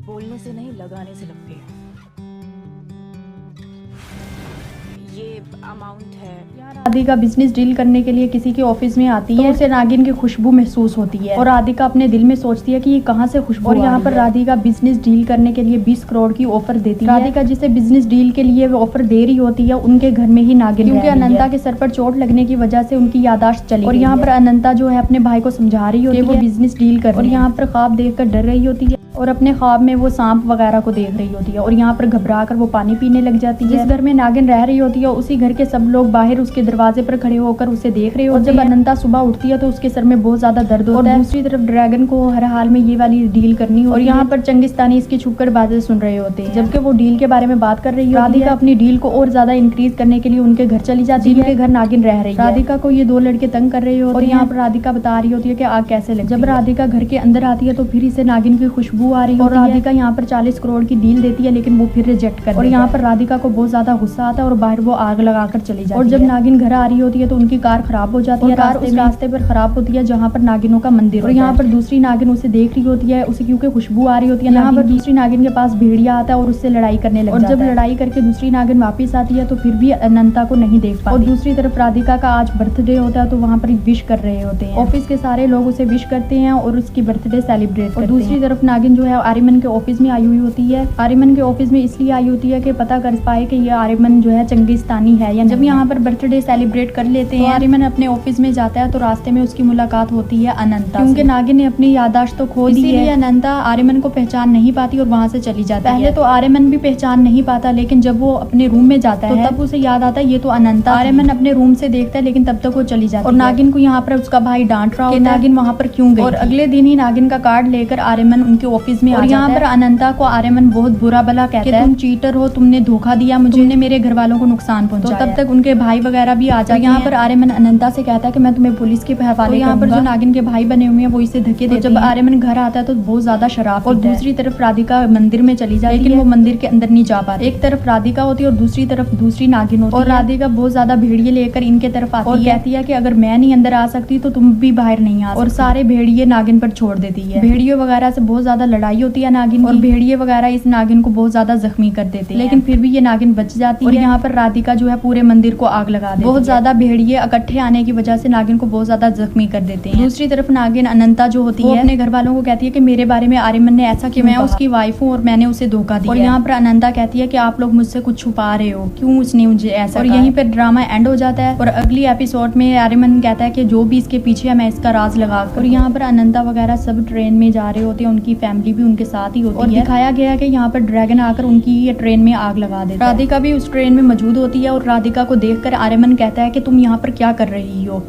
बोलने से नहीं लगाने से लगती है। ये अमाउंट है। राधिका बिजनेस डील करने के लिए किसी के ऑफिस में आती है, तो उसे नागिन की खुशबू महसूस होती है और राधिका अपने दिल में सोचती है कि ये कहाँ से खुशबू। और यहाँ पर राधिका बिजनेस डील करने के लिए 20 करोड़ की ऑफर देती है। राधिका जिसे बिजनेस डील के लिए वो ऑफर दे रही होती है, उनके घर में ही नागिन, क्योंकि अनंता के सर पर चोट लगने की वजह से उनकी यादाश्त चली और यहाँ पर अनंता जो है अपने भाई को समझा रही होती है वो बिजनेस डील कर, और यहाँ पर ख्वाब देखकर डर रही होती है और अपने ख्वाब में वो सांप वगैरह को देख रही होती है और यहाँ पर घबरा कर वो पानी पीने लग जाती है। जिस घर में नागिन रह रही होती है उसी घर के सब लोग बाहर उसके दरवाजे पर खड़े होकर उसे देख रहे होते हैं। जब अनंता सुबह उठती है तो उसके सर में बहुत ज्यादा दर्द होता है। दूसरी तरफ ड्रैगन को हर हाल में ये वाली डील करनी होती है और यहाँ पर चंगिस्तानी इसकी छुपकर बातें सुन रहे होते हैं। जबकि वो डील के बारे में बात कर रही है, राधिका अपनी डील को और ज्यादा इंक्रीज करने के लिए उनके घर चली जाती है, उनके घर नागिन रह रही है। राधिका को ये 2 लड़के तंग कर रहे होते हैं और यहाँ पर राधिका बता रही होती है कि आग कैसे लगी। जब राधिका घर के अंदर आती है तो फिर इसे नागिन की खुशबू आ रही है और राधिका यहाँ पर 40 करोड़ की डील देती है, लेकिन वो फिर रिजेक्ट कर, और यहाँ पर राधिका को बहुत ज्यादा गुस्सा आता है और बाहर वो आग लगाकर चली जाती है। और जब नागिन घर आ रही होती है तो उनकी कार खराब हो जाती है। कार उस रास्ते पर खराब होती है जहाँ पर नागिनों का मंदिर, और यहाँ पर दूसरी नागिन उसे देख रही होती है, उसे क्योंकि खुशबू आ रही होती है। यहाँ पर दूसरी नागिन के पास भेड़िया आता है और उससे लड़ाई करने लगता है, और जब लड़ाई करके दूसरी नागिन वापिस आती है तो फिर भी अनंता को नहीं देख पाती। और दूसरी तरफ राधिका का आज बर्थडे होता है तो वहाँ पर विश कर रहे होते हैं। ऑफिस के सारे लोग उसे विश करते हैं और उसकी बर्थडे सेलिब्रेट करते हैं। दूसरी तरफ नागिन जो है आर्यमन के ऑफिस में आई हुई होती है। आर्यमन के ऑफिस में इसलिए आई होती है कि पता कर पाए कि ये आर्यमन जो है चंगिस्तानी है या। जब यहाँ पर बर्थडे सेलिब्रेट कर लेते हैं, आर्यमन अपने ऑफिस में जाता है तो रास्ते में उसकी मुलाकात होती है अनंता, क्योंकि नागिन ने अपनी यादाश्त तो खो दी है। अनंता आर्यमन को पहचान नहीं पाती और वहाँ से चली जाती है। पहले तो आर्यमन भी पहचान नहीं पाता, लेकिन जब वो अपने रूम में जाता है तो तब उसे याद आता है ये तो अनंता। आर्यमन अपने रूम से देखता है लेकिन तब तक वो चली जाती है और नागिन को यहाँ पर उसका भाई डांट रहा है नागिन वहाँ पर क्यों गई। और अगले दिन ही नागिन का कार्ड लेकर आर्यमन उनके ऑफिस में, और यहाँ पर अनंता को आर्यमन बहुत बुरा भला कहता है, तुम चीटर हो, तुमने धोखा दिया मुझे, तुमने मेरे घर वालों को नुकसान पहुंचाया। तो तब तक उनके भाई वगैरह भी आ जाते हैं। यहाँ पर आर्यमन अनंता से कहता है कि मैं तुम्हें पुलिस के हवाले। यहाँ पर जो नागिन के भाई बने हुए हैं वो इसे धक्के देते हैं। जब आर्यमन घर आता है तो बहुत ज्यादा शराब, और दूसरी तरफ राधिका मंदिर में चली जाती है, लेकिन वो मंदिर के अंदर नहीं जा पाती। एक तरफ राधिका होती है और दूसरी तरफ दूसरी नागिन होती है, और राधिका बहुत ज्यादा भेड़िए लेकर इनके तरफ आती है और कहती है कि अगर मैं नहीं अंदर आ सकती तो तुम भी बाहर नहीं आ सकती, और सारे भेड़िए नागिन पर छोड़ देती है। भेड़ियों वगैरह से बहुत ज्यादा लड़ाई होती है नागिन, और भेड़िए वगैरह इस नागिन को बहुत ज्यादा जख्मी कर देते हैं, लेकिन फिर भी ये नागिन बच जाती है। और यहाँ पर राधिका जो है पूरे मंदिर को आग लगा देती है। बहुत ज्यादा भेड़िए इकट्ठे आने की वजह से नागिन को बहुत ज्यादा जख्मी कर देते हैं। दूसरी तरफ नागिन अनंता जो होती है अपने घर वालों को कहती है कि मेरे बारे में आर्यमन ने ऐसा कि मैं उसकी वाइफ हूँ और मैंने उसे धोखा दिया। और यहाँ पर अनंता कहती है कि आप लोग मुझसे कुछ छुपा रहे हो, क्यों उसने मुझे ऐसा। और यहीं पर ड्रामा एंड हो जाता है और अगली एपिसोड में आर्यमन कहता है कि जो भी इसके पीछे है मैं इसका राज लगा। और यहाँ पर अनंता वगैरह सब ट्रेन में जा रहे होते हैं, उनकी फैमिली भी उनके साथ ही होती है, और दिखाया गया है कि यहाँ पर ड्रैगन आकर उनकी ये ट्रेन में आग लगा देता है। राधिका भी उस ट्रेन में मौजूद होती है और राधिका को देखकर आर्यमन कहता है कि तुम यहाँ पर क्या कर रही हो।